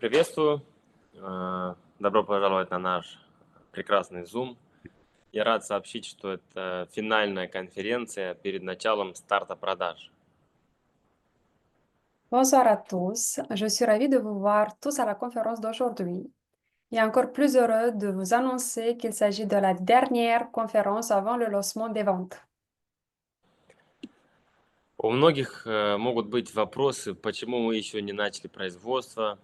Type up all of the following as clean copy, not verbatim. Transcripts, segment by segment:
Приветствую. Добро пожаловать на наш прекрасный Zoom. Я рад сообщить, что это финальная конференция перед началом старта продаж. Bonsoir à tous, je suis ravie de vous voir tous à la conférence d'aujourd'hui. Et encore plus heureux de vous annoncer qu'il s'agit de la dernière conférence avant le lancement des ventes. У многих могут быть вопросы, почему мы еще не начали производство.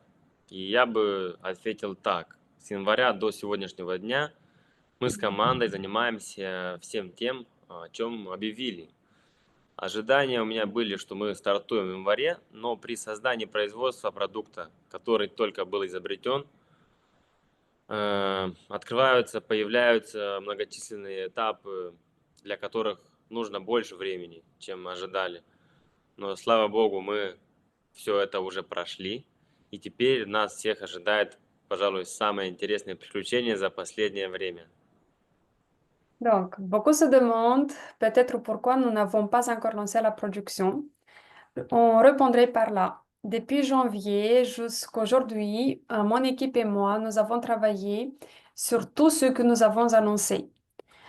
И я бы ответил так. С января до сегодняшнего дня мы с командой занимаемся всем тем, о чем объявили. Ожидания у меня были, что мы стартуем в январе, но при создании производства продукта, который только был изобретен, появляются многочисленные этапы, для которых нужно больше времени, чем мы ожидали. Но, слава богу, мы все это уже прошли, и теперь нас всех ожидает, пожалуй, самое интересное приключение за последнее время. Donc, beaucoup se demandent peut-être pourquoi nous n'avons pas encore lancé la production. On répondrait par là. Depuis janvier jusqu'aujourd'hui, mon équipe et moi, nous avons travaillé sur tout ce que nous avons annoncé.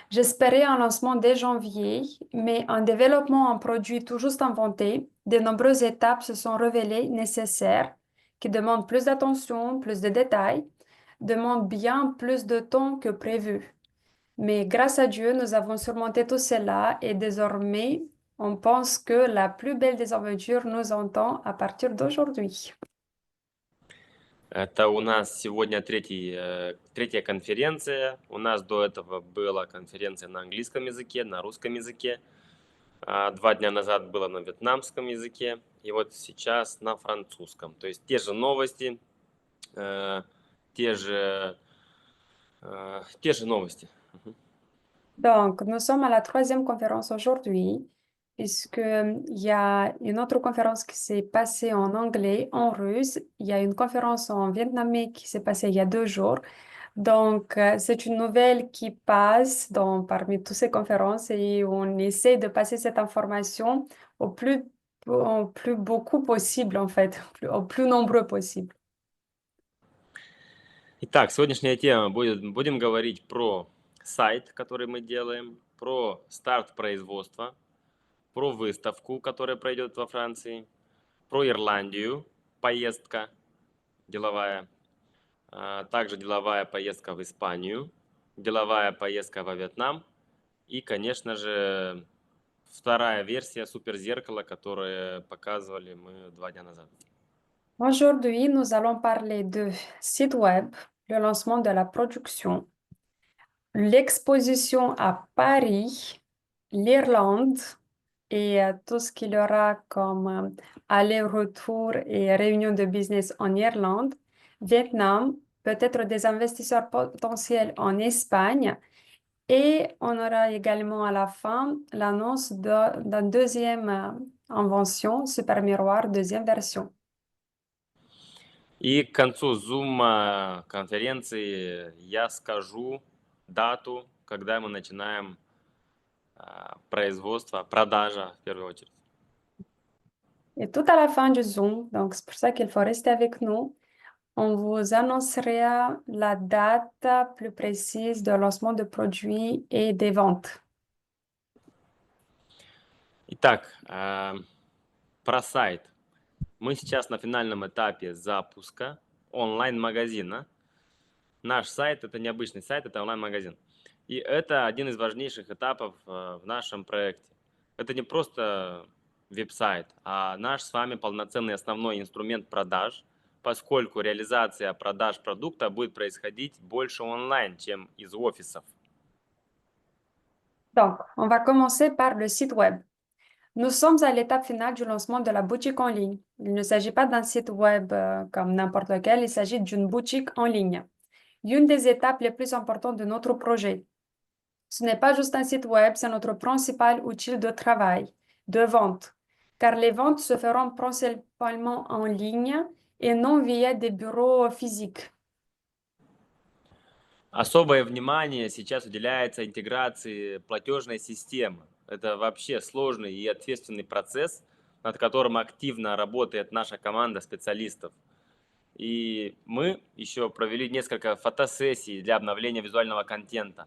J'espérais un lancement dès janvier, mais en développant un produit tout juste inventé, de nombreuses étapes se sont révélées nécessaires, qui demandent plus d'attention, plus de détails, demandent bien plus de temps que prévu. Mais grâce à Dieu, nous avons surmonté tout cela et désormais, on pense que la plus belle des aventures nous entend à partir d'aujourd'hui. Это у нас сегодня третья конференция. У нас до этого была конференция на английском языке, на русском языке. 2 дня назад было на вьетнамском языке. И вот сейчас на французском. То есть те же новости, те же новости. Donc, nous sommes à la troisième conférence aujourd'hui, puisqu'il y a une autre conférence qui s'est passée en anglais, en russe. Il y a une conférence en vietnamien qui s'est passée il y a 2 jours. Donc, c'est une nouvelle qui passe parmi toutes ces conférences et on essaie de passer cette information au plus beaucoup possible, en fait, au plus nombreux possible. Итак, сегодняшняя тема будем говорить про сайт, который мы делаем, про старт производства, про выставку, которая пройдет во Франции, про Ирландию, поездка деловая, также деловая поездка в Испанию, деловая поездка во Вьетнам и, конечно же, вторая версия суперзеркала, которое показывали мы 2 дня назад. Aujourd'hui, nous allons parler de site web, le lancement de la production, l'exposition à Paris, l'Irlande et tout ce qu'il y aura comme aller-retour et réunion de business en Irlande, Vietnam, peut-être des investisseurs potentiels en Espagne et on aura également à la fin l'annonce d'une deuxième invention, Super Miroir, deuxième version. И к концу Zoom конференции я скажу дату, когда мы начинаем производство, продажа в первую очередь. Et tout à la fin du Zoom, donc c'est pour ça qu'il faut rester avec nous, on vous annoncera la date plus précise de lancement de produits et des ventes. Итак, про сайт. Мы сейчас на финальном этапе запуска онлайн-магазина. Наш сайт – это необычный сайт, это онлайн-магазин. И это один из важнейших этапов в нашем проекте. Это не просто веб-сайт, а наш с вами полноценный основной инструмент продаж, поскольку реализация продаж продукта будет происходить больше онлайн, чем из офисов. Donc, on va commencer par le site web. Nous sommes à l'étape finale du lancement de la boutique en ligne. Il ne s'agit pas d'un site web comme n'importe lequel, il s'agit d'une boutique en ligne. Une des étapes les plus importantes de notre projet. Ce n'est pas juste un site web, c'est notre principal outil de travail, de vente, car les ventes se feront principalement en ligne et non via des bureaux physiques. Особое внимание сейчас уделяется интеграции платежной системы. Это вообще сложный и ответственный процесс, над которым активно работает наша команда специалистов. И мы еще провели несколько фотосессий для обновления визуального контента.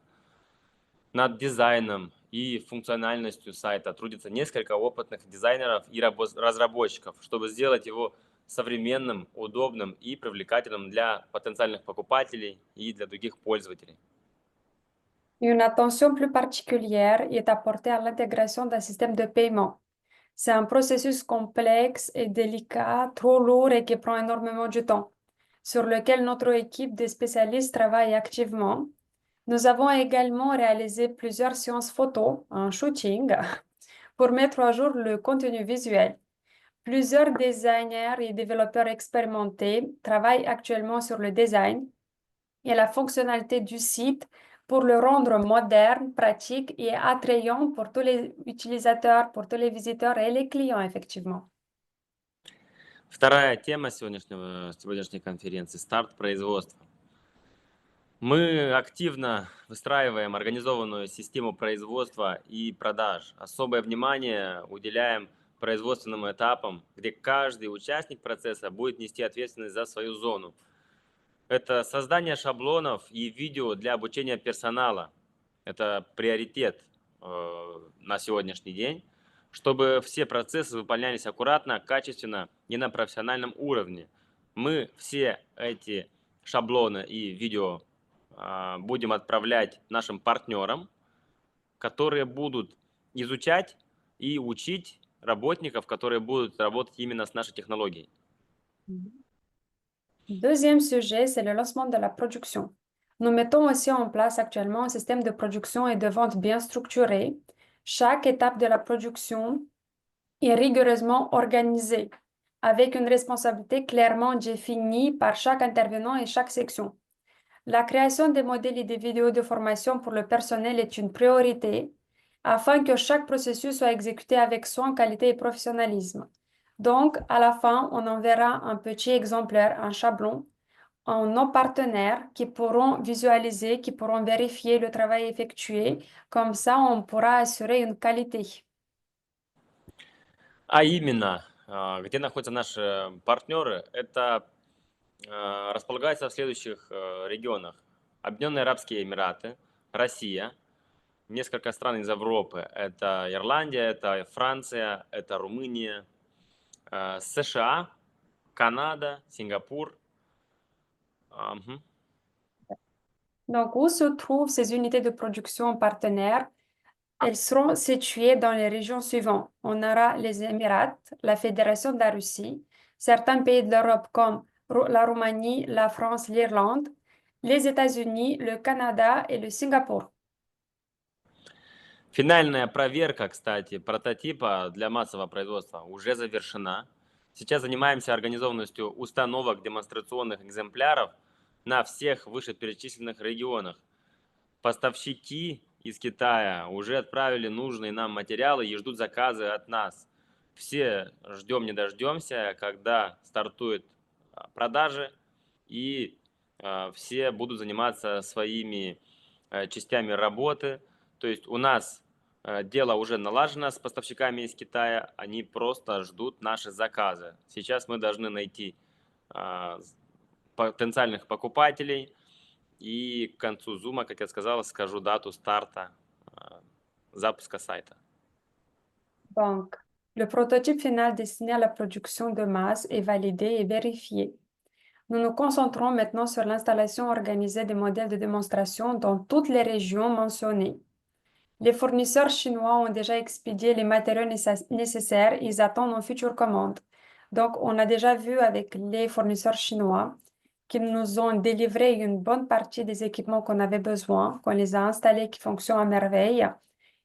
Над дизайном и функциональностью сайта трудится несколько опытных дизайнеров и разработчиков, чтобы сделать его современным, удобным и привлекательным для потенциальных покупателей и для других пользователей. Une attention plus particulière est apportée à l'intégration d'un système de paiement. C'est un processus complexe et délicat, trop lourd et qui prend énormément de temps, sur lequel notre équipe de spécialistes travaille activement. Nous avons également réalisé plusieurs séances photos, un shooting, pour mettre à jour le contenu visuel. Plusieurs designers et développeurs expérimentés travaillent actuellement sur le design et la fonctionnalité du site pour le rendre moderne, pratique et attrayant pour tous les utilisateurs, pour tous les visiteurs et les clients, effectivement. Вторая тема сегодняшней конференции – старт производства. Мы активно выстраиваем организованную систему производства и продаж. Особое внимание уделяем производственным этапам, где каждый участник процесса будет нести ответственность за свою зону. Это создание шаблонов и видео для обучения персонала. Это приоритет на сегодняшний день, чтобы все процессы выполнялись аккуратно, качественно и на профессиональном уровне. Мы все эти шаблоны и видео будем отправлять нашим партнерам, которые будут изучать и учить работников, которые будут работать именно с нашей технологией. Deuxième sujet, c'est le lancement de la production. Nous mettons aussi en place actuellement un système de production et de vente bien structuré. Chaque étape de la production est rigoureusement organisée, avec une responsabilité clairement définie par chaque intervenant et chaque section. La création des modèles et des vidéos de formation pour le personnel est une priorité afin que chaque processus soit exécuté avec soin, qualité et professionnalisme. Donc, à la fin, on enverra un petit exemplaire, un chablon, à nos partenaires qui pourront visualiser, qui pourront vérifier le travail effectué. Comme ça, on pourra assurer une qualité. А именно, где находятся наши партнеры, это располагается в следующих регионах. Объединенные Арабские Эмираты, Россия, несколько стран из Европы. Это Ирландия, это Франция, это Румыния, США, Канада, Сингапур. Donc, où se trouvent ces unités de production partenaires? Elles seront situées dans les régions suivantes. On aura les Émirats, la Fédération de la Russie, certains pays de l'Europe comme la Roumanie, la France, l'Irlande, les États-Unis, le Canada et le Singapour. Финальная проверка, кстати, прототипа для массового производства уже завершена. Сейчас занимаемся организованностью установок демонстрационных экземпляров на всех вышеперечисленных регионах. Поставщики из Китая уже отправили нужные нам материалы и ждут заказы от нас. Все ждем не дождемся, когда стартуют продажи, и все будут заниматься своими частями работы. То есть у нас дело уже налажено с поставщиками из Китая, они просто ждут наши заказы. Сейчас мы должны найти потенциальных покупателей, и к концу зума, как я сказал, скажу дату старта запуска сайта. Donc, le prototype final destiné à la production de masse est validé et vérifié. Nous nous concentrons maintenant sur l'installation organisée des modèles de démonstration dans toutes les régions mentionnées. Les fournisseurs chinois ont déjà expédié les matériaux nécessaires, ils attendent nos futures commandes. Donc, on a déjà vu avec les fournisseurs chinois qu'ils nous ont délivré une bonne partie des équipements qu'on avait besoin, qu'on les a installés, qui fonctionnent à merveille.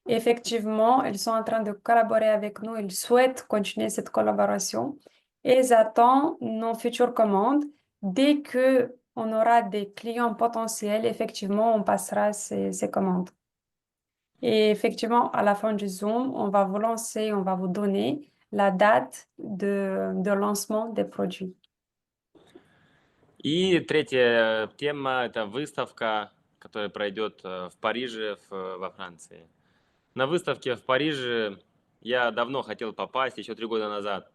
Effectivement, ils sont en train de collaborer avec nous, ils souhaitent continuer cette collaboration et ils attendent nos futures commandes. Dès que on aura des clients potentiels, effectivement, on passera ces commandes. Et effectivement, à la fin du Zoom, on va vous lancer, on va vous donner la date de lancement des produits. И третья тема – это выставка, которая пройдет в Париже, во Франции. На выставке в Париже я давно хотел попасть, еще 3 года назад.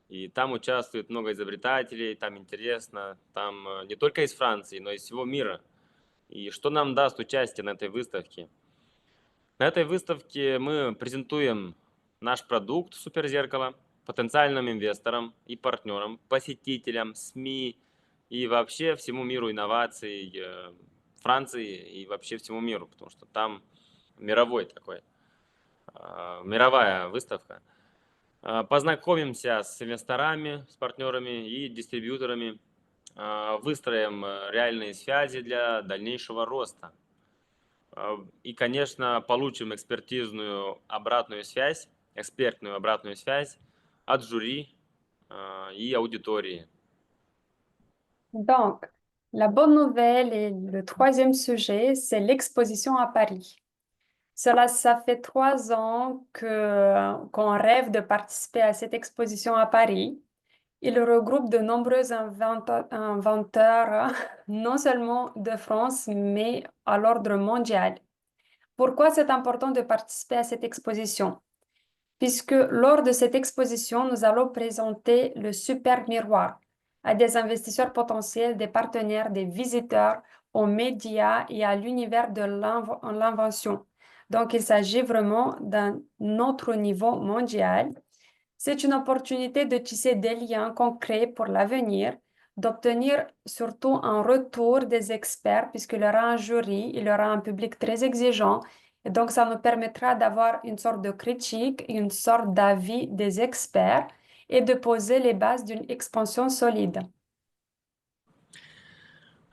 И там участвует много изобретателей, там интересно, там не только из Франции, но и из всего мира. И что нам даст участие на этой выставке? На этой выставке мы презентуем наш продукт «Суперзеркало» потенциальным инвесторам и партнерам, посетителям, СМИ и вообще всему миру инноваций Франции и вообще всему миру, потому что там мировая выставка. Познакомимся с инвесторами, с партнерами и дистрибьюторами, выстроим реальные связи для дальнейшего роста. И, конечно, получим экспертную обратную связь от жюри и аудитории. Donc, la bonne nouvelle et le troisième sujet, c'est l'exposition à Paris. Ça fait 3 ans qu'on rêve de participer à cette exposition à Paris. Il regroupe de nombreux inventeurs, non seulement de France, mais à l'ordre mondial. Pourquoi c'est important de participer à cette exposition? Puisque lors de cette exposition, nous allons présenter le super miroir à des investisseurs potentiels, des partenaires, des visiteurs, aux médias et à l'univers de l'invention. Donc, il s'agit vraiment d'un autre niveau mondial. C'est une opportunité de tisser des liens concrets pour l'avenir, d'obtenir surtout un retour des experts, puisqu'il y aura un jury, il y aura un public très exigeant. Et donc, ça nous permettra d'avoir une sorte de critique, une sorte d'avis des experts et de poser les bases d'une expansion solide.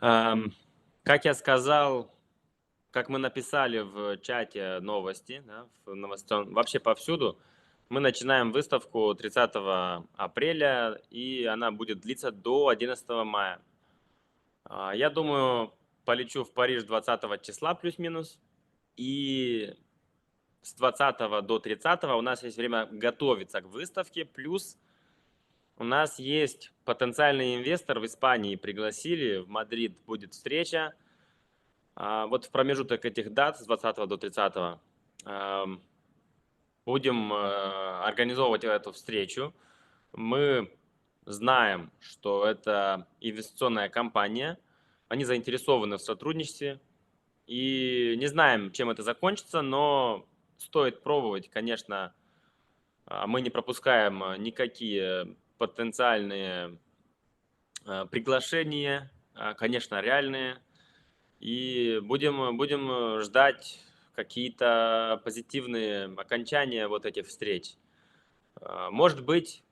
Как я сказал, как мы написали в чате новости, да, вообще повсюду, мы начинаем выставку 30 апреля, и она будет длиться до 11 мая. Я думаю, полечу в Париж 20 числа плюс-минус, и с 20 до 30 у нас есть время готовиться к выставке, плюс у нас есть потенциальный инвестор в Испании, пригласили, в Мадрид будет встреча. Вот в промежуток этих дат с 20 до 30 будем организовывать эту встречу. Мы знаем, что это инвестиционная компания, они заинтересованы в сотрудничестве, и не знаем, чем это закончится, но стоит пробовать, конечно. Мы не пропускаем никакие потенциальные приглашения, конечно, реальные, и будем ждать какие-то позитивные окончания вот этих встреч. Может быть,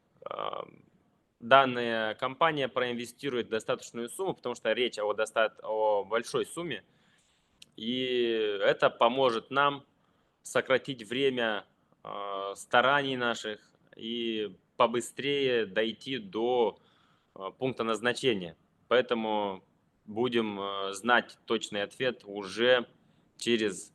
данная компания проинвестирует достаточную сумму, потому что речь о большой сумме, и это поможет нам сократить время стараний наших и побыстрее дойти до пункта назначения. Поэтому будем знать точный ответ уже через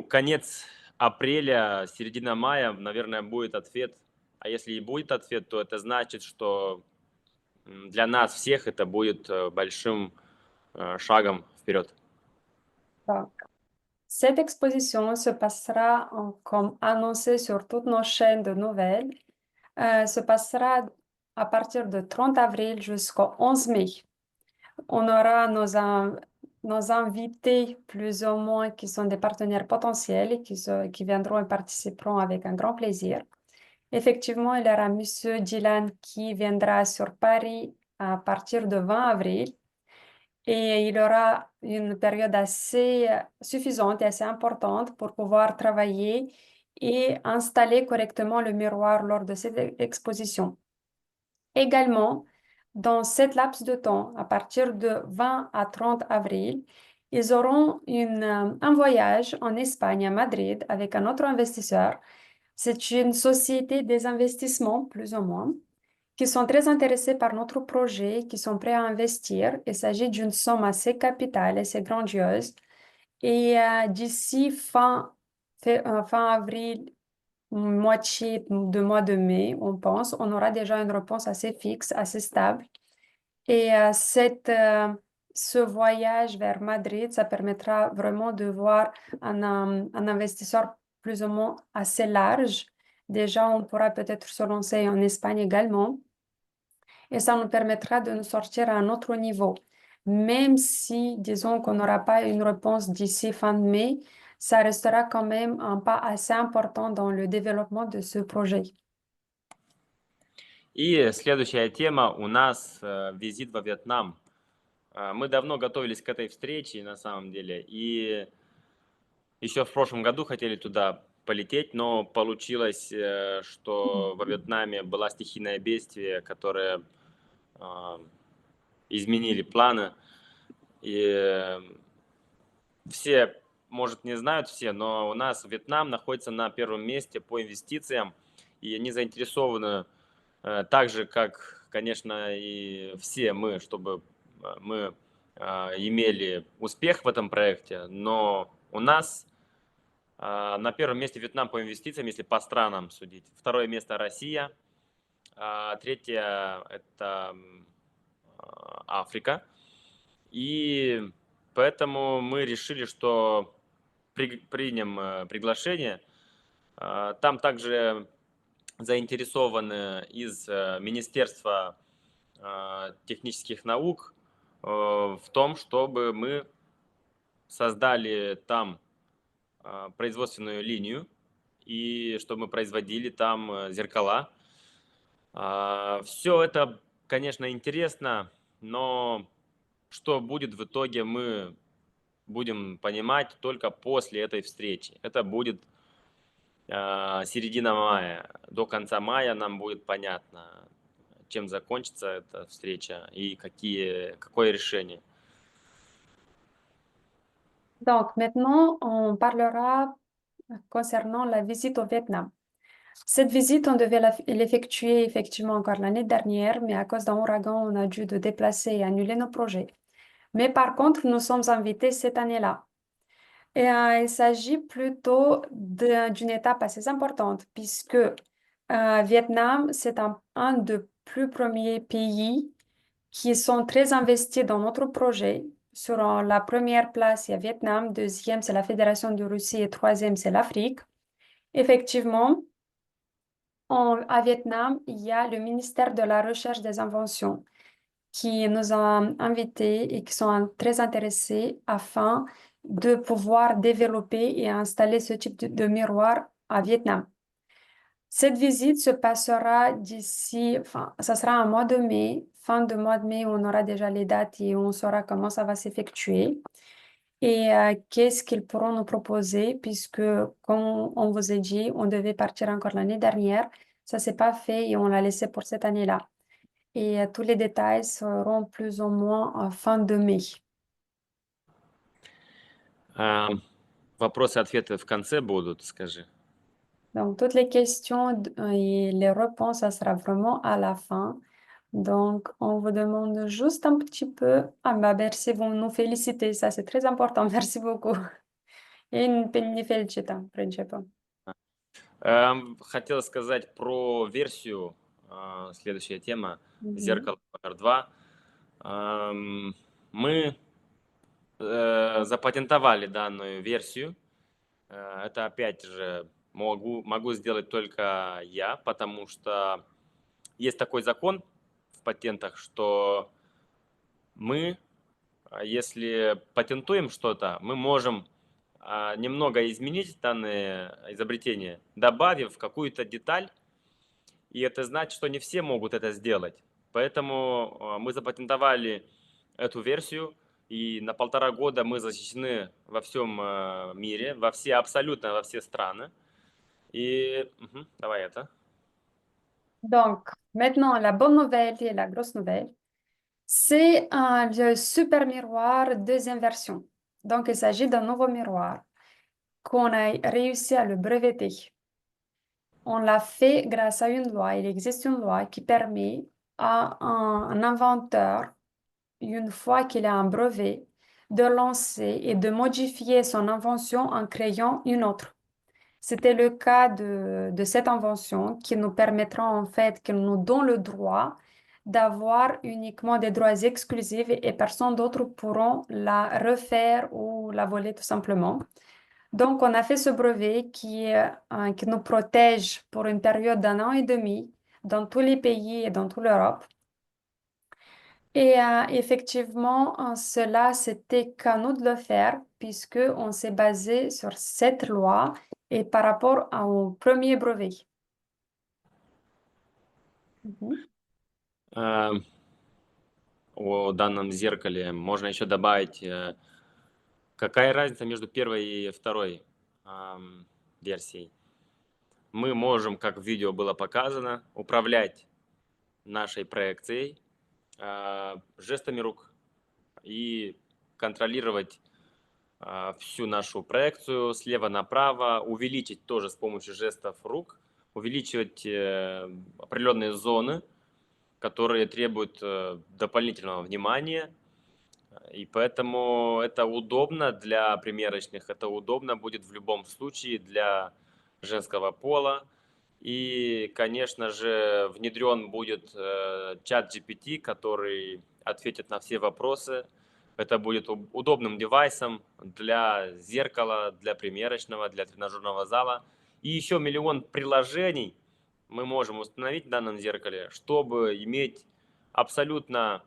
конец апреля, середина мая, наверное, будет ответ. А если и будет ответ, то это значит, что для нас всех это будет большим шагом вперед. Donc, cette exposition se passera, comme annoncé sur toutes nos chaînes de nouvelles, se passera à partir de 30 avril jusqu'au 11 mai. On aura nos invités, plus ou moins, qui sont des partenaires potentiels et qui viendront et participeront avec un grand plaisir. Effectivement, il y aura Monsieur Dylan qui viendra sur Paris à partir de 20 avril. Et il aura une période assez suffisante et assez importante pour pouvoir travailler et installer correctement le miroir lors de cette exposition. Également, dans cette laps de temps, à partir de 20 à 30 avril, ils auront un voyage en Espagne, à Madrid, avec un autre investisseur. C'est une société des investissements, plus ou moins, qui sont très intéressés par notre projet, qui sont prêts à investir. Il s'agit d'une somme assez capitale, assez grandiose. Et d'ici fin avril, moitié de mois de mai, on pense, on aura déjà une réponse assez fixe, assez stable. Et ce voyage vers Madrid, ça permettra vraiment de voir un investisseur plus ou moins assez large, Déjà, on pourra peut-être se lancer en Espagne également. Et ça nous permettra de nous sortir à un autre niveau. Même si, disons qu'on n'aura pas une réponse d'ici fin de mai, ça restera quand même un pas assez important dans le développement de ce projet. И следующая тема у нас визит во Вьетнам. Мы давно готовились к этой встрече, на самом деле, и еще в прошлом году хотели туда полететь, но получилось, что во Вьетнаме была стихийное бедствие, которое изменили планы. И все, может, не знают все, но у нас Вьетнам находится на первом месте по инвестициям, и они заинтересованы так же, как, конечно, и все мы, чтобы мы имели успех в этом проекте, но у нас на первом месте Вьетнам по инвестициям, если по странам судить. Второе место Россия, третье это Африка. И поэтому мы решили, что примем приглашение. Там также заинтересованы из Министерства технических наук в том, чтобы мы создали там производственную линию и чтобы мы производили там зеркала. Все это, конечно, интересно, но что будет в итоге, мы будем понимать только после этой встречи. Это будет середина мая. До конца мая нам будет понятно, чем закончится эта встреча и какое решение. Donc maintenant, on parlera concernant la visite au Vietnam. Cette visite, on devait l'effectuer effectivement encore l'année dernière, mais à cause d'un ouragan, on a dû de déplacer et annuler nos projets. Mais par contre, nous sommes invités cette année-là. Et il s'agit plutôt d'une étape assez importante, puisque Vietnam, c'est un des plus premiers pays qui sont très investis dans notre projet. Sur la première place, il y a Vietnam, deuxième, c'est la Fédération de Russie et troisième, c'est l'Afrique. Effectivement, à Vietnam, il y a le ministère de la Recherche des Inventions qui nous a invités et qui sont très intéressés afin de pouvoir développer et installer ce type de miroir à Vietnam. Cette visite se passera ça sera un mois de mai. Fin de mois de mai, on aura déjà les dates et on saura comment ça va s'effectuer. Et qu'est-ce qu'ils pourront nous proposer, puisque, comme on vous a dit, on devait partir encore l'année dernière. Ça s'est pas fait et on l'a laissé pour cette année-là. Et tous les détails seront plus ou moins en fin de mai. Вопросы и ответы в конце будут, скажи. Donc, toutes les questions et les réponses, ça sera vraiment à la fin. Donc, on vous demande juste un petit peu. Ah, bah, merci, vous nous félicitez, ça c'est très important. Merci beaucoup. И не фельдшита, в принципе. Хотел сказать про версию, следующая тема, Мгм. зеркало номер 2. Мы запатентовали данную версию. Это опять же могу сделать только я, потому что есть такой закон в патентах, что мы, если патентуем что-то, мы можем немного изменить данное изобретение, добавив какую-то деталь, и это значит, что не все могут это сделать. Поэтому мы запатентовали эту версию, и на 1,5 года мы защищены во всем мире, абсолютно во все страны. И давай это. Donc, maintenant, la bonne nouvelle et la grosse nouvelle, c'est le super miroir deuxième version. Donc, il s'agit d'un nouveau miroir qu'on a réussi à le breveter. On l'a fait grâce à une loi. Il existe une loi qui permet à un inventeur, une fois qu'il a un brevet, de lancer et de modifier son invention en créant une autre. C'était le cas de cette invention qui nous permettra en fait, qui nous donne le droit d'avoir uniquement des droits exclusifs et personne d'autre pourront la refaire ou la voler tout simplement. Donc, on a fait ce brevet qui nous protège pour une période d'un an et demi dans tous les pays et dans toute l'Europe. Et effectivement, cela, c'était qu'à nous de le faire puisque on s'est basé sur cette loi et par rapport au premier brevet. Mhm. Э, О данном зеркале можно еще добавить, какая разница между первой и второй версией. Мы можем, как в видео было показано, управлять нашей проекцией жестами рук и контролировать всю нашу проекцию слева направо, увеличить тоже с помощью жестов рук, увеличивать определенные зоны, которые требуют дополнительного внимания. И поэтому это удобно для примерочных, это удобно будет в любом случае для женского пола. И, конечно же, внедрен будет чат GPT, который ответит на все вопросы. Это будет удобным девайсом для зеркала, для примерочного, для тренажерного зала. И еще миллион приложений мы можем установить в данном зеркале, чтобы иметь абсолютно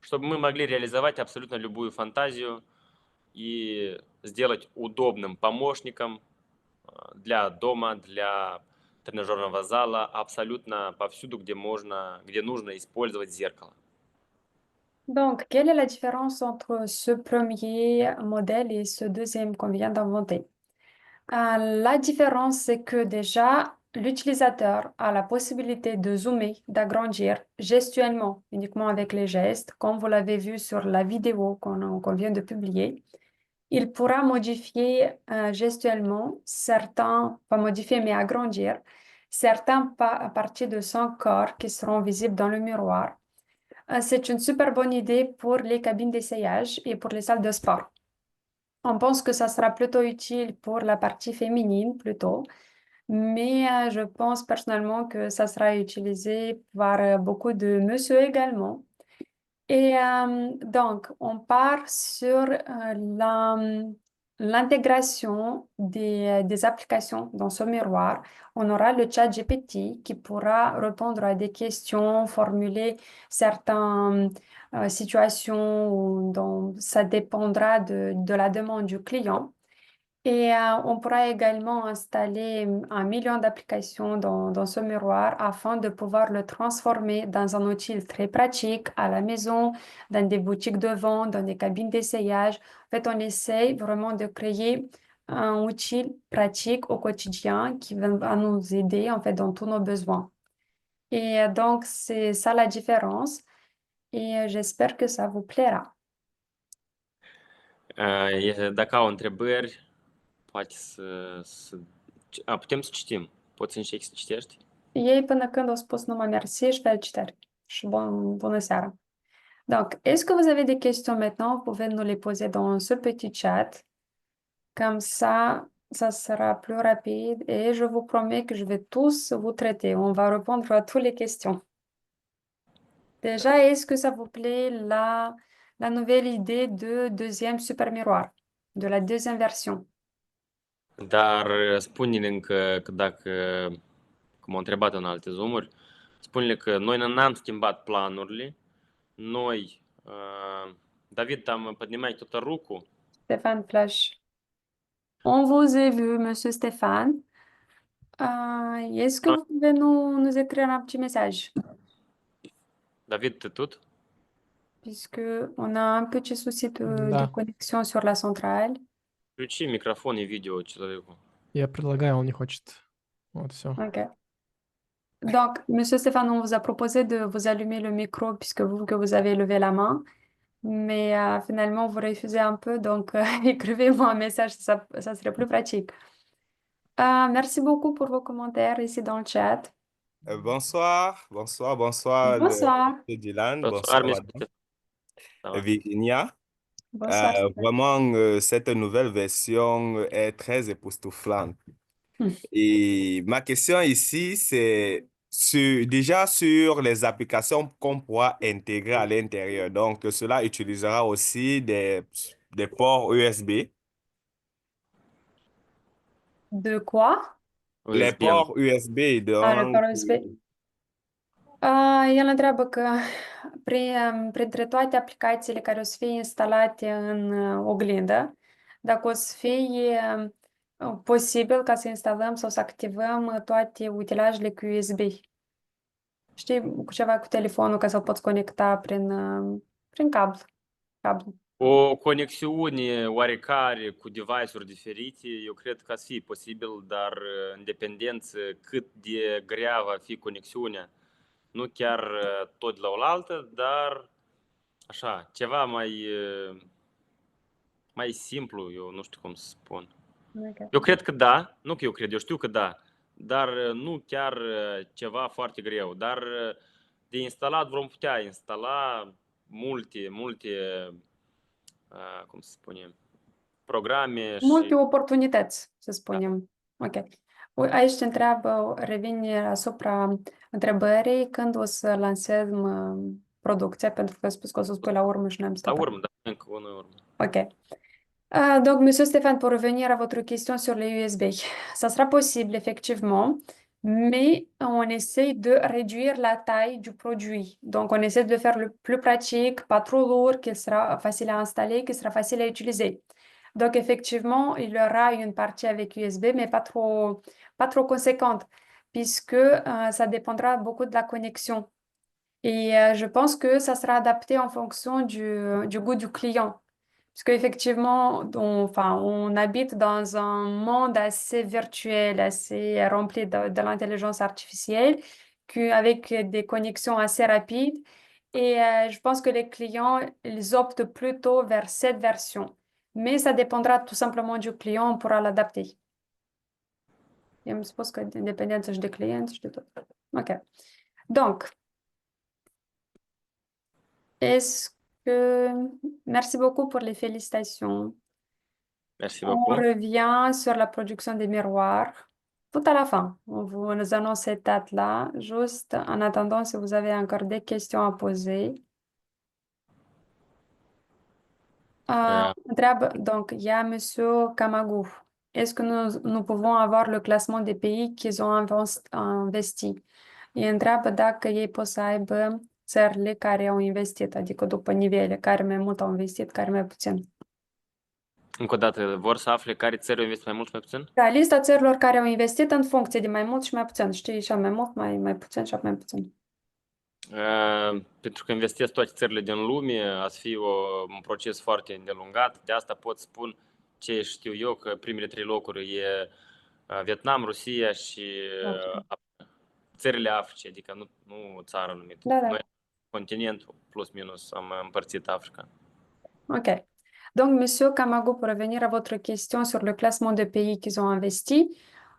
чтобы мы могли реализовать абсолютно любую фантазию и сделать удобным помощником для дома, для тренажерного зала, абсолютно повсюду, где можно, где нужно использовать зеркало. Donc, quelle est la différence entre ce premier modèle et ce deuxième qu'on vient d'inventer? La différence, c'est que déjà, l'utilisateur a la possibilité de zoomer, d'agrandir gestuellement, uniquement avec les gestes, comme vous l'avez vu sur la vidéo qu'on vient de publier. Il pourra modifier gestuellement certains, pas modifier, mais agrandir certains parties de son corps qui seront visibles dans le miroir. C'est une super bonne idée pour les cabines d'essayage et pour les salles de sport. On pense que ça sera plutôt utile pour la partie féminine plutôt, mais je pense personnellement que ça sera utilisé par beaucoup de monsieur également. Et donc, on part sur l'intégration des applications dans ce miroir. On aura le chat GPT qui pourra répondre à des questions, formuler certaines situations dont ça dépendra de la demande du client. Et on pourra également installer 1 million d'applications dans ce miroir afin de pouvoir le transformer dans un outil très pratique à la maison, dans des boutiques de vente, dans des cabines d'essayage. En fait, on essaye vraiment de créer un outil pratique au quotidien qui va nous aider en fait dans tous nos besoins. Et donc, c'est ça la différence et j'espère que ça vous plaira. Dacă au întrebări, poate putem să citim. Poți încerci să citești? Ei până când au spus numai merci, je fais le citare. Și bună seara. Donc, est-ce que vous avez des questions maintenant? Vous pouvez nous les poser dans ce petit chat. Comme ça sera plus rapide et je vous promets que je vais tous vous traiter. On va répondre à toutes les questions. Déjà, est-ce que ça vous plaît la nouvelle idée de deuxième super miroir, de la deuxième version? Dar spune-ne încă că dacă, cum au întrebat în alte zoomuri, spune-le că noi n-am schimbat planurile. Noi, David, там поднимай кто-то руку. Stéphane Flash. On vous a vu, Monsieur Stéphane. Est-ce que vous pouvez nous écrire un petit message? David, ты тут? Puisque on a un petit souci de Да, connexion sur la centrale. Включи микрофон и видео человеку. я предлагаю, он не хочет. Вот, все. OK. Donc, Monsieur Stéphane, on vous a proposé de vous allumer le micro puisque que vous avez levé la main. Mais finalement, vous refusez un peu. Donc, écrivez-moi un message, ça serait plus pratique. Merci beaucoup pour vos commentaires ici dans le chat. Bonsoir, bonsoir, Bonsoir. monsieur Dylan, Bonsoir, bonsoir, Miss madame Ça va. Virginia. Bonsoir. Stéphane. Vraiment, cette nouvelle version est très époustouflante. Hmm. Et ma question ici, c'est déjà sur les applications qu'on pourra intégrer à l'intérieur. Donc, cela utilisera aussi des ports USB. De quoi? Les USB. ports USB, Le donc, port USB. El întreabă că printre toate aplicațiile care o să fie instalate în oglindă, dacă o să fie posibil ca să instalăm sau să activăm toate utilajele cu USB. Știi, cu ceva cu telefonul ca să-l poți conecta prin cablu. O conexiune oarecare cu device-uri diferite, eu cred că să fie posibil, dar în dependență cât de grea va fi conexiunea. Nu chiar tot la oaltă, dar așa, ceva mai simplu, eu nu știu cum să spun. Ok. Eu cred că da, nu că eu cred, eu știu că da, dar nu chiar ceva foarte greu, dar de instalat vom putea instala multe, cum se spune, programe Multe și oportunități, să spunem. Ok. Aici te întreabă, revine asupra întrebării când o să lansăm producția, pentru că ai spus că o să spui la urmă și ne-am la scăpat. urmă, da, încă una urmă. Ok. Donc, Monsieur Stéphane, pour revenir à votre question sur les USB, ça sera possible effectivement, mais on essaye de réduire la taille du produit. Donc, on essaie de le faire le plus pratique, pas trop lourd, qu'il sera facile à installer, qu'il sera facile à utiliser. Donc, effectivement, il y aura une partie avec USB, mais pas trop conséquente, puisque ça dépendra beaucoup de la connexion. Et je pense que ça sera adapté en fonction du goût du client. Parce qu'effectivement, on habite dans un monde assez virtuel, assez rempli de l'intelligence artificielle, avec des connexions assez rapides. Et je pense que les clients, ils optent plutôt vers cette version. Mais ça dépendra tout simplement du client, on pourra l'adapter. Eu am spus că dependență și de client și de tot. Ok. Donc, est-ce que... Merci beaucoup pour les félicitations. Merci On beaucoup. revient sur la production des miroirs tout à la fin. On vous annonce cette date-là. Juste en attendant, si vous avez encore des questions à poser. Întreabă, donc, il y a Monsieur Kamagou. Est-ce que nous pouvons avoir le classement des pays qu'ils ont investi? Îi întreabă dacă ei pot să aibă țările care au investit, adică după nivele, care mai mult au investit, care mai puțin. Încă o dată, vor să afle care țări au investit mai mult și mai puțin? Da, lista țărilor care au investit în funcție de mai mult și mai puțin. Știi, și mai mult, mai puțin și mai puțin. Pentru că investesc toate țările din lume, a să fie un proces foarte îndelungat. De asta pot spun ce știu eu, că primele 3 locuri e Vietnam, Rusia și țările Africii, adică nu țară numită. Da, da. Noi, continentul, plus minus, am împărțit Africa. Ok. Donc, Monsieur Kamagou, pour revenir à votre question sur le classement de pays qu'ils ont investi,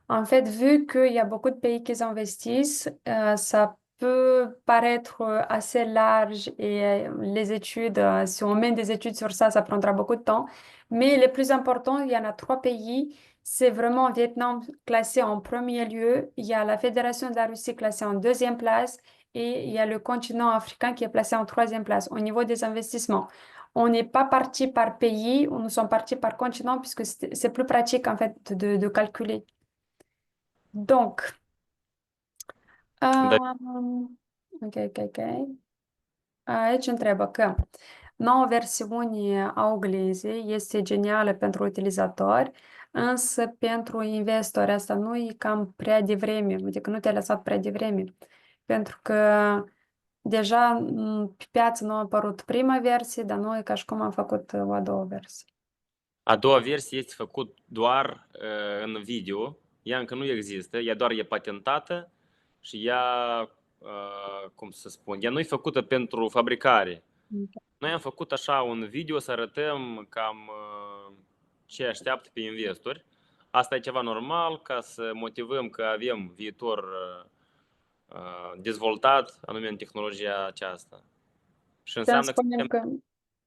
en fait, vu qu'il y a beaucoup de pays qui investissent, ça peut paraître assez large et les études, si on mène des études sur ça, ça prendra beaucoup de temps. Mais les plus importants, il y en a 3 pays. C'est vraiment Vietnam classé en premier lieu. Il y a la Fédération de la Russie classée en 2e place et il y a le continent africain qui est placé en 3e place au niveau des investissements. On n'est pas parti par pays, nous sommes partis par continent puisque c'est plus pratique en fait de calculer. Donc, ok. Aici întreabă că noua versiune a oglinzii este genială pentru utilizatori, însă pentru investori asta nu e cam prea devreme, adică nu te-a lăsat prea devreme, pentru că deja pe piață nu a apărut prima versie, dar noi ca și cum am făcut o a doua versie. A doua versie este făcut doar în video, ea încă nu există, ea doar e patentată și ea, cum să spun, ea nu e făcută pentru fabricare. Noi am făcut așa un video să arătăm cam ce așteaptă pe investori. Asta e ceva normal ca să motivăm că avem viitor dezvoltat anume în tehnologia aceasta. Și înseamnă că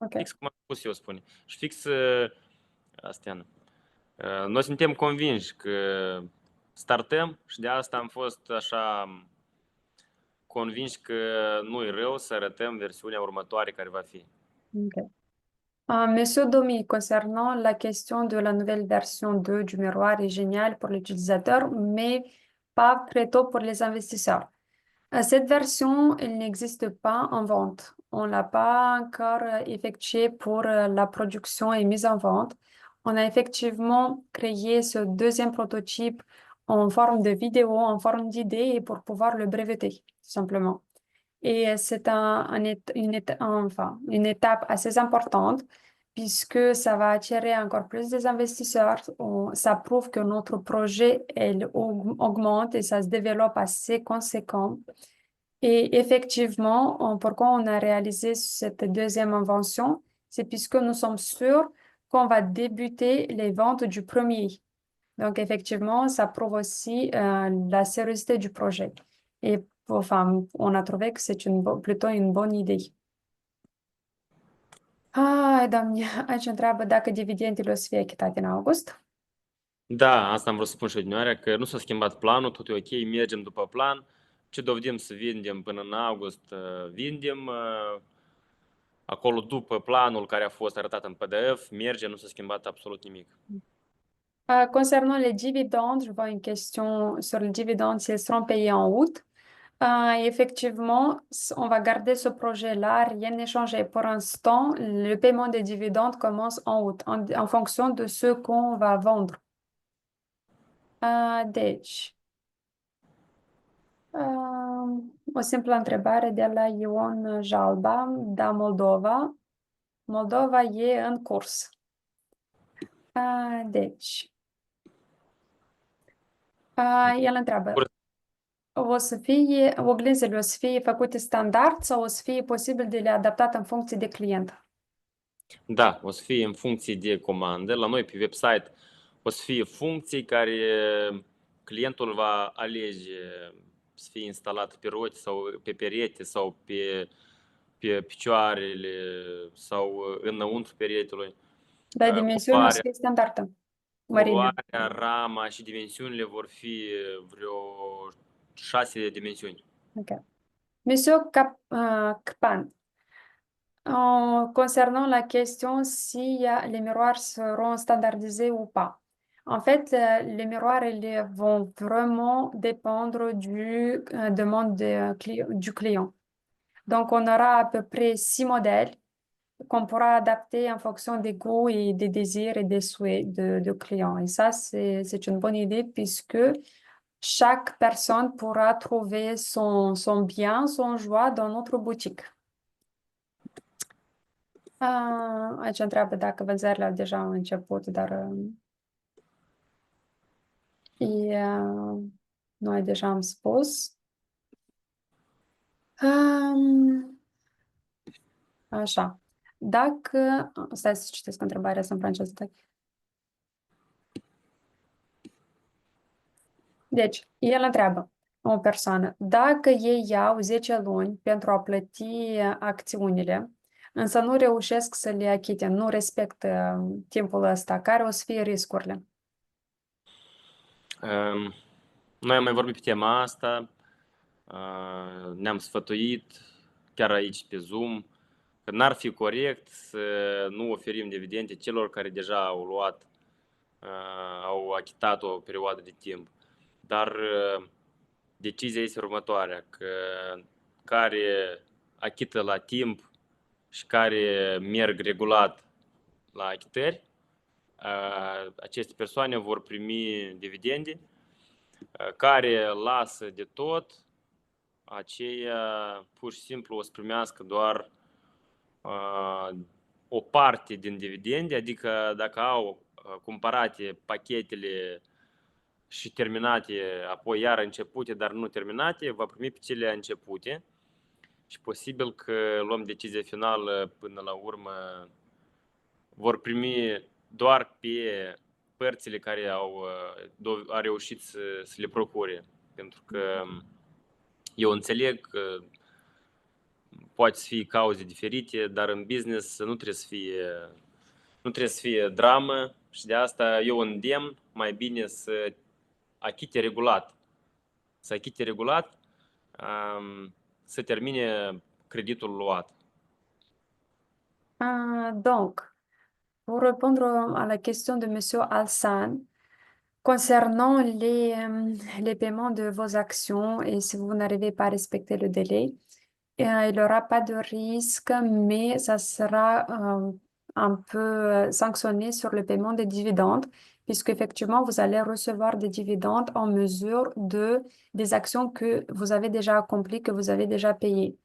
fix cum am spus eu, spune. Și fix astea. Noi suntem convinși că startăm și de asta am fost așa convinși că nu e rău să arătăm versiunea următoare care va fi. Ok. Monsieur Domi, concernant la question de la nouvelle version 2 du miroir est géniale pour l'utilisateur, mais pas très tôt pour les investisseurs. Cette version, elle n'existe pas en vente. On l'a pas encore effectuée pour la production et mise en vente. On a effectivement créé ce deuxième prototype en forme de vidéo, en forme d'idée et pour pouvoir le breveter, tout simplement. Et c'est une étape assez importante puisque ça va attirer encore plus des investisseurs. Ça prouve que notre projet, elle augmente et ça se développe assez conséquent. Et effectivement, pourquoi on a réalisé cette deuxième invention, c'est puisque nous sommes sûrs qu'on va débuter les ventes du premier. Donc, effectivement, ça prouve aussi la sérieuxité du projet. Et enfin, on a trouvé que c'est plutôt une bonne idee. Doamne, aici întreabă dacă dividendele o să fie achitate în august. Da, asta am vrut să spun și odinioară, că nu s-a schimbat planul, totul e ok, mergem după plan. Ce dovedim să vindem până în august, vindem. Acolo, după planul care a fost arătat în PDF, merge, nu s-a schimbat absolut nimic. Concernant les dividendes, je vois une question sur les dividendes, s'ils seront payés en août. Effectivement, on va garder ce projet-là, rien n'est changé. Pour l'instant, le paiement des dividendes commence en août, en fonction de ce qu'on va vendre. Deci, o simplă întrebare de la Ion Jalba, da Moldova. Moldova e în curs. Deci, el întreabă, o să fie, oglinzile o să fie făcute standard sau o să fie posibil de le adaptat în funcție de client? Da, o să fie în funcție de comandă. La noi pe website o să fie funcții care clientul va alege să fie instalat pe roți sau pe perete sau pe picioarele sau înăuntru peretelui. Dar dimensiunea o să fie standardă. Mărimea. Culoarea, rama și dimensiunile vor fi vreo 6 dimensiuni. Ok. Monsieur Kpan, concernant la question si les miroirs seront standardisés ou pas. En fait, les miroirs ils vont vraiment dépendre du demande du client. Donc, on aura à peu près 6 modèles qu'on pourra adapter en fonction des goûts et des désirs et des souhaits de clients. Et ça, c'est une bonne idée puisque chaque personne pourra trouver son bien, son joie dans notre boutique. Aici întreabă dacă vânzările au deja început, dar noi deja am spus. Așa. Dacă... Stai să citesc întrebarea asta în franceză. Deci, el întreabă o persoană, dacă ei iau 10 luni pentru a plăti acțiunile, însă nu reușesc să le achite, nu respectă timpul ăsta, care o să fie riscurile? Noi am mai vorbit pe tema asta, ne-am sfătuit chiar aici pe Zoom, că n-ar fi corect să nu oferim dividende celor care deja au luat, au achitat o perioadă de timp. Dar decizia este următoarea, că care achită la timp și care merg regulat la achitări, aceste persoane vor primi dividende. Care lasă de tot, aceia pur și simplu o să primească doar o parte din dividende, adică dacă au cumpărate pachetele și terminate, apoi iar începute, dar nu terminate, va primi pe cele începute și posibil că luăm decizia finală până la urmă, vor primi doar pe părțile care au reușit să le procure. Pentru că eu înțeleg că poate să fie cauze diferite, dar în business nu trebuie să fie dramă și de asta eu îndemn mai bine să achite regulat. Să achite regulat, să termine creditul luat. Donc, pour répondre à la question de Monsieur Alsan, concernant les paiements de vos actions et si vous n'arrivez pas à respecter le délai, il n'y aura pas de risque, mais ça sera un peu sanctionné sur le paiement des dividendes, puisque effectivement, vous allez recevoir des dividendes en mesure des actions que vous avez déjà accomplies, que vous avez déjà payées.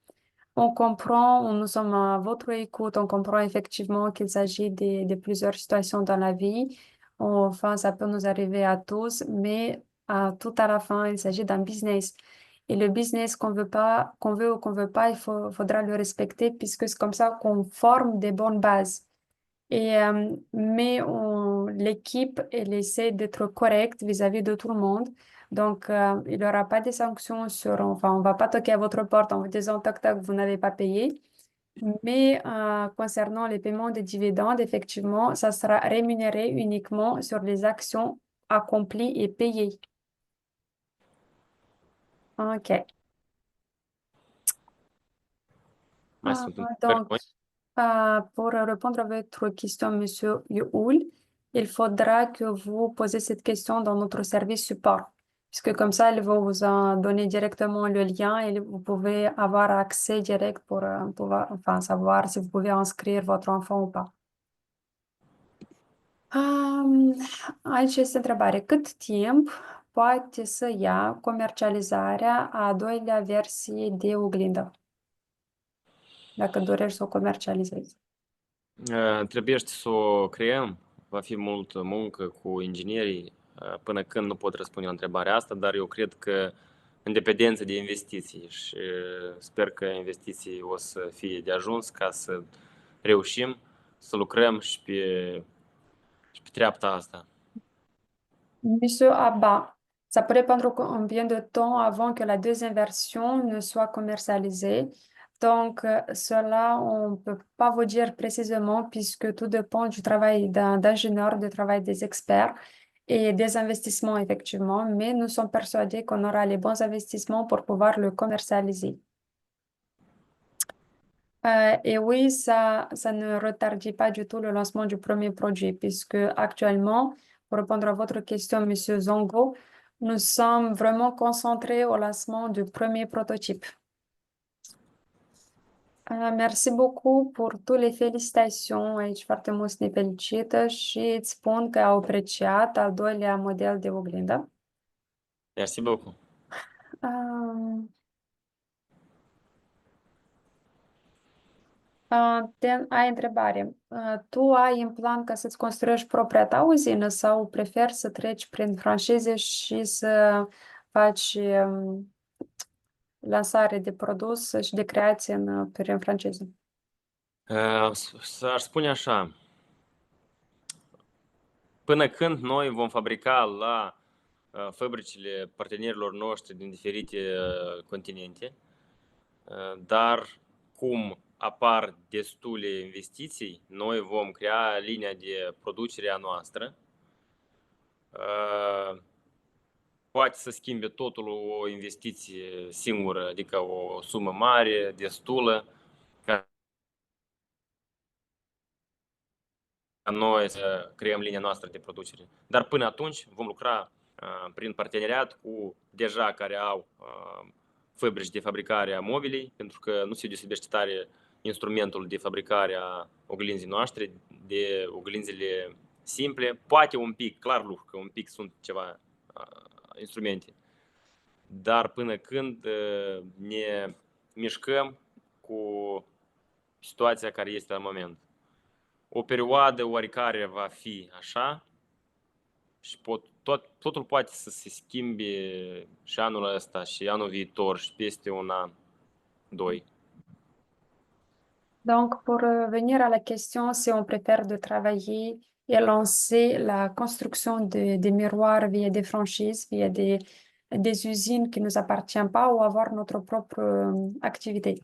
On comprend, nous sommes à votre écoute, on comprend effectivement qu'il s'agit de plusieurs situations dans la vie. Enfin, ça peut nous arriver à tous, mais tout à la fin, il s'agit d'un business. Et le business qu'on veut pas, qu'on veut ou qu'on veut pas, faudra le respecter puisque c'est comme ça qu'on forme des bonnes bases. Mais l'équipe, elle essaie d'être correcte vis-à-vis de tout le monde. Donc, il n'y aura pas de sanctions enfin, on va pas toquer à votre porte en vous disant, toc, toc, vous n'avez pas payé. Mais concernant les paiements des dividendes, effectivement, ça sera rémunéré uniquement sur les actions accomplies et payées. OK. Mai sunt întrebări Donc, noi? pour répondre à votre question, Monsieur Youl, il faudra que vous posez cette question dans notre service support, puisque comme ça, ils vont vous en donner directement le lien et vous pouvez avoir accès direct pour pouvoir, enfin, savoir si vous pouvez inscrire votre enfant ou pas. Aici este întrebare. Cât timp poate să ia comercializarea a doilea versie de oglindă, dacă dorești să o comercializezi? Trebuie să o creăm. Va fi multă muncă cu inginerii până când nu pot răspunde la întrebarea asta, dar eu cred că în dependență de investiții și sper că investiții o să fie de ajuns ca să reușim să lucrăm și pe treapta asta. Monsieur Abba, ça pourrait prendre combien de temps avant que la deuxième version ne soit commercialisée? Donc, cela, on ne peut pas vous dire précisément puisque tout dépend du travail d'ingénieur, du travail des experts et des investissements, effectivement. Mais nous sommes persuadés qu'on aura les bons investissements pour pouvoir le commercialiser. Et oui, ça ne retardit pas du tout le lancement du premier produit, puisque actuellement, pour répondre à votre question, Monsieur Zongo, nous sommes vraiment concentrés au lancement du premier prototype. Merci beaucoup pour toutes les félicitations. Aici foarte mulți ne felicită și îți spun că au apreciat al doilea model de oglindă. Merci beaucoup. Ai întrebare. Tu ai în plan ca să-ți construiești propria ta uzină sau preferi să treci prin francize și să faci lansare de produs și de creație prin franciză? Aș spune așa, până când noi vom fabrica la fabricile partenerilor noștri din diferite continente, dar cum apar destule investiții, noi vom crea linia de producere a noastră. Poate să schimbe totul o investiție singură, adică o sumă mare, destulă, ca noi să creăm linia noastră de producere. Dar până atunci vom lucra prin parteneriat cu deja care au fabrici de fabricare a mobilei, pentru că nu se deosebește tare instrumentul de fabricare a oglinzii noastre, de oglinzile simple. Poate un pic, clar lucru că un pic sunt ceva instrumente. Dar până când ne mișcăm cu situația care este la moment. O perioadă oarecare va fi așa și totul poate să se schimbe și anul ăsta și anul viitor și peste un an, doi. Donc, pour revenir à la question, si on préfère de travailler et lancer la construction des miroirs via des franchises, via des usines qui ne nous appartiennent pas ou avoir notre propre activité.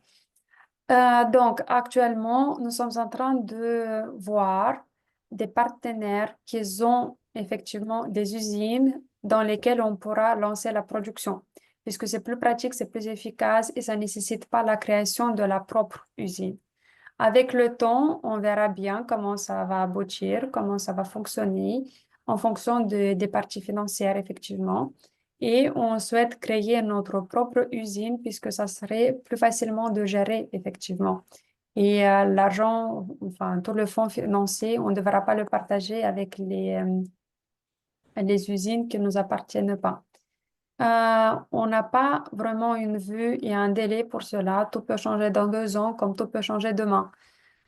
Donc, actuellement, nous sommes en train de voir des partenaires qui ont effectivement des usines dans lesquelles on pourra lancer la production, puisque c'est plus pratique, c'est plus efficace et ça ne nécessite pas la création de la propre usine. Avec le temps, on verra bien comment ça va aboutir, comment ça va fonctionner en fonction des parties financières, effectivement. Et on souhaite créer notre propre usine puisque ça serait plus facilement de gérer, effectivement. Et l'argent, enfin, tout le fonds financier, on ne devra pas le partager avec les usines qui ne nous appartiennent pas. On n'a pas vraiment une vue et un délai pour cela. Tout peut changer dans 2 ans, comme tout peut changer demain.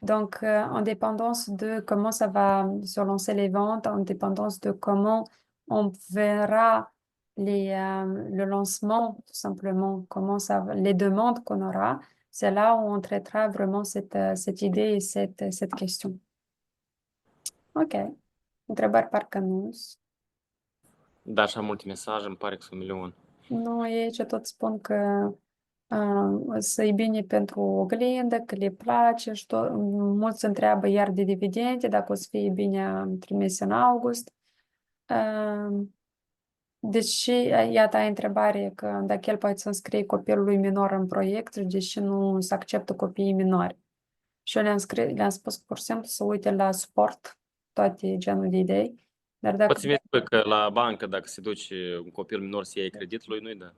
Donc, en dépendance de comment ça va se lancer les ventes, en dépendance de comment on verra le lancement, tout simplement, comment les demandes qu'on aura, c'est là où on traitera vraiment cette idée et cette question. Ok. Întrebări parcă nu. Da, așa multe mesaje, îmi pare că sunt 1.000.000. Nu, ei ce tot spun că să-i bine pentru oglindă, că le place și mulți întreabă iar de dividende, dacă o să fie bine trimise în august. Deși, iată, ai întrebare că dacă el poate să înscrie copilului minor în proiect, deși nu se acceptă copiii minori. Și eu le-am spus pur și simplu să uite la suport toate genul de idei. Dar dacă... Poți să-mi spui că la bancă, dacă se duce un copil minor să iei creditul lui, nu-i da.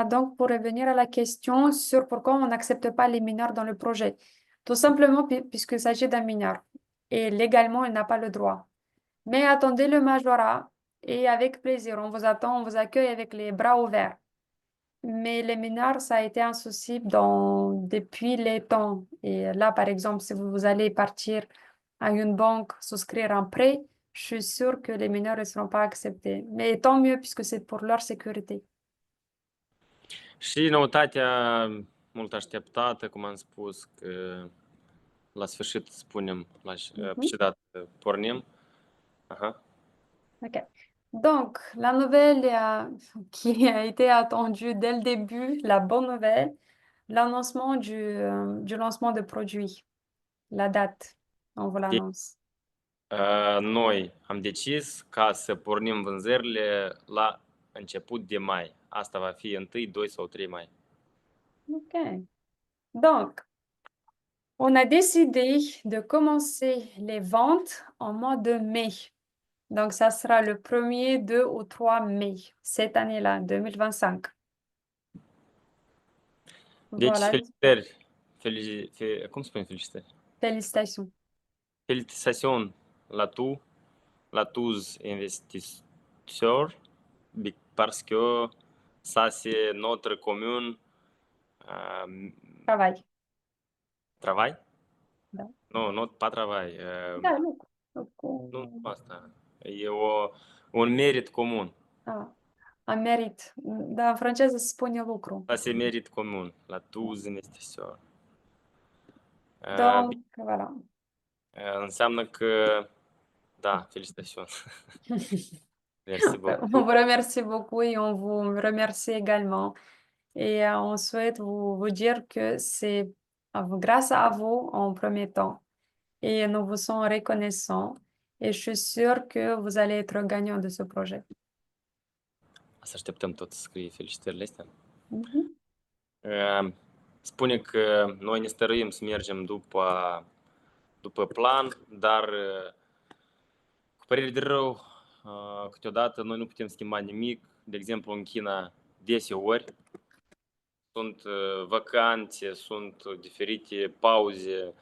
Donc, pour revenir à la question sur pourquoi on n'accepte pas les mineurs dans le projet. Tout simplement puisqu'il s'agit d'un mineur. Et légalement, il n'a pas le droit. Mais attendez le majorat et avec plaisir. On vous attend, on vous accueille avec les bras ouverts. Mais les mineurs, ça a été un souci depuis les temps. Et là, par exemple, si vous allez partir à une banque souscrire un prêt, je suis sûre que les mineurs ne seront pas acceptés. Mais tant mieux puisque c'est pour leur sécurité. Și noutatea mult așteptată, cum am spus, că la sfârșit spunem la ce dată pornim. Aha. Ok. Donc, la nouvelle qui a été attendue dès le début, la bonne nouvelle, l'annoncement du lancement de produit, la date, on vous l'annonce. Noi am decis ca să pornim vânzările la început de mai. Asta va fi 1, 2 sau 3 mai. Ok. Donc, on a décidé de commencer les ventes en mois de mai. Donc, ça sera le 1er, 2 ou 3 mai, cette année-là, 2025. Deci, Voilà. felicitări. Cum spune felicitări? Félicitations. Félicitations la tous investisseurs, parce que ça c'est notre commune Travail. travail? Da. Nu, pas travail. Da, lucru. Nu asta. E un merit comun. Un merit. Da, în franceză se spune lucru. Ça c'est merit comun la tous investisseurs. Donc, voilà. Înseamnă că, da, félicitations. Merci On beaucoup. vous remercie beaucoup et on vous remercie également. Et on souhaite vous dire que c'est grâce à vous en premier temps. Et nous vous sommes reconnaissants. Et je suis sûre que vous allez être gagnant de ce projet. Să așteptăm tot să scrie felicitările astea. Mhm. Spune că noi ne stăruim să mergem după plan, dar cu părere de rău, câteodată noi nu putem schimba nimic. De exemplu, în China, deseori sunt vacanțe, sunt diferite pauze,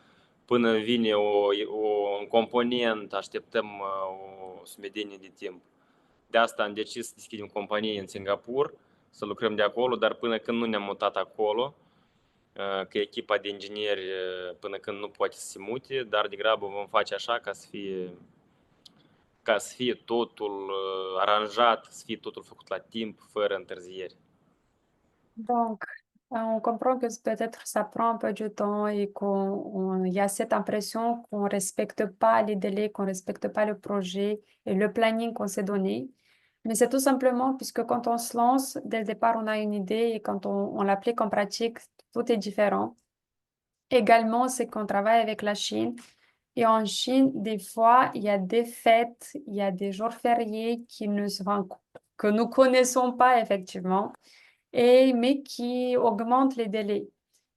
până vine un component, așteptăm o sumedenie de timp. De asta am decis să deschidem companie în Singapur, să lucrăm de acolo, dar până când nu ne-am mutat acolo, că echipa de ingineri până când nu poate să se mute, dar degrabă vom face așa ca să fie totul aranjat, să fie totul făcut la timp, fără întârzieri. Donc, on comprend que peut-être ça prend un peu de temps et qu'il y a cette impression qu'on ne respecte pas les délais, qu'on ne respecte pas le projet et le planning qu'on s'est donné. Mais c'est tout simplement puisque quand on se lance, dès le départ, on a une idée et quand on l'applique en pratique, tout est différent. Également, c'est qu'on travaille avec la Chine. Et en Chine, des fois, il y a des fêtes, il y a des jours fériés que nous connaissons pas effectivement, mais qui augmentent les délais.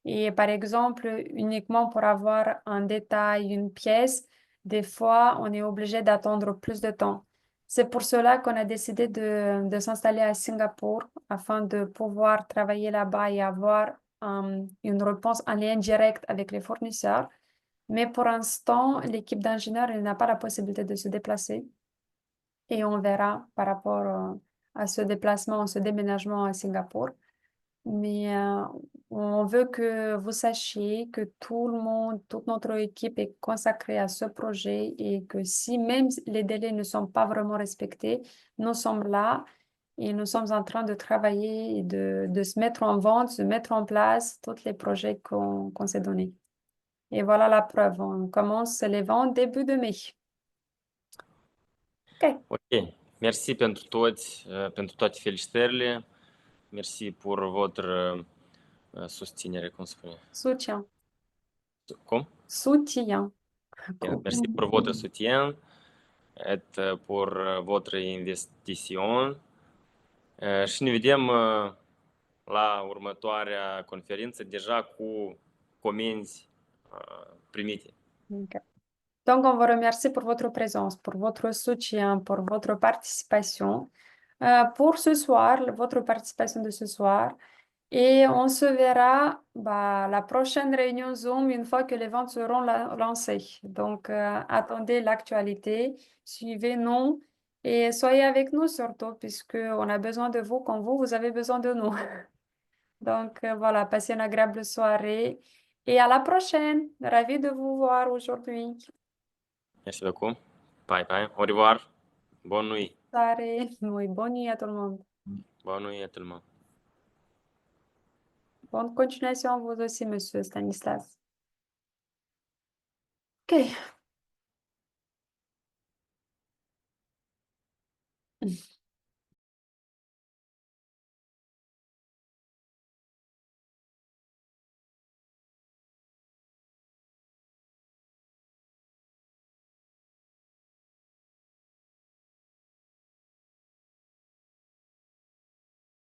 Et par exemple, uniquement pour avoir un détail, une pièce, des fois, on est obligé d'attendre plus de temps. C'est pour cela qu'on a décidé de s'installer à Singapour afin de pouvoir travailler là-bas et avoir une réponse en lien direct avec les fournisseurs. Mais pour l'instant, l'équipe d'ingénieurs elle n'a pas la possibilité de se déplacer et on verra par rapport à ce déplacement, ce déménagement à Singapour. Mais on veut que vous sachiez que tout le monde, toute notre équipe est consacrée à ce projet et que si même les délais ne sont pas vraiment respectés, nous sommes là et nous sommes en train de travailler et de se mettre en vente, se mettre en place tous les projets qu'on s'est donnés. Et voilà la preuve. On commence les ventes début de mai. OK. Ok, merci pentru toate felicitările. Merci pour votre susținere, cum se spune? Soutien. Cum? Soutien. Merci pour votre soutien et pour votre investition. Și ne vedem la următoarea conferință deja cu comenzi primite. OK. Donc, on vous remercie pour votre présence, pour votre soutien, pour votre participation. Pour ce soir, votre participation de ce soir. Et on se verra la prochaine réunion Zoom une fois que les ventes seront lancées. Donc, attendez l'actualité, suivez-nous et soyez avec nous surtout, puisqu'on a besoin de vous quand vous avez besoin de nous. Donc, voilà, passez une agréable soirée et à la prochaine. Ravi de vous voir aujourd'hui. Merci beaucoup. Bye bye. Au revoir. Bonne nuit. Soirée. Oui, bonne nuit à tout le monde. Bonne nuit à tout le monde. Bonne continuation à vous aussi, monsieur Stanislas. OK.